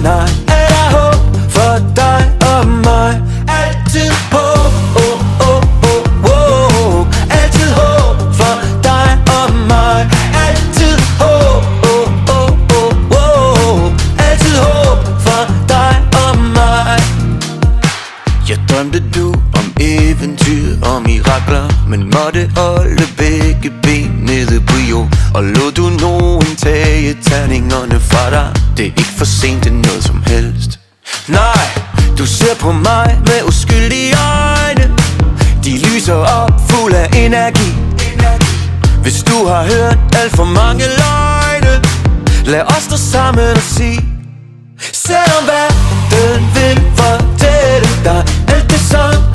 nej, er der håb for dig og mig. Altid håb, altid håb for dig og mig. Altid håb, altid håb for dig og mig. Jeg drømte du om eventyr og mirakler, men måtte holde begge ben nede på jord. Og lod du nogen tage terningerne fra dig. Det er ikke for sent til noget som helst. Nej, du ser på mig med uskyldige øjne. De lyser op fuld af energi. Hvis du har hørt alt for mange løgne, lad os stå sammen og sige: selvom verden vil fortælle dig alt det som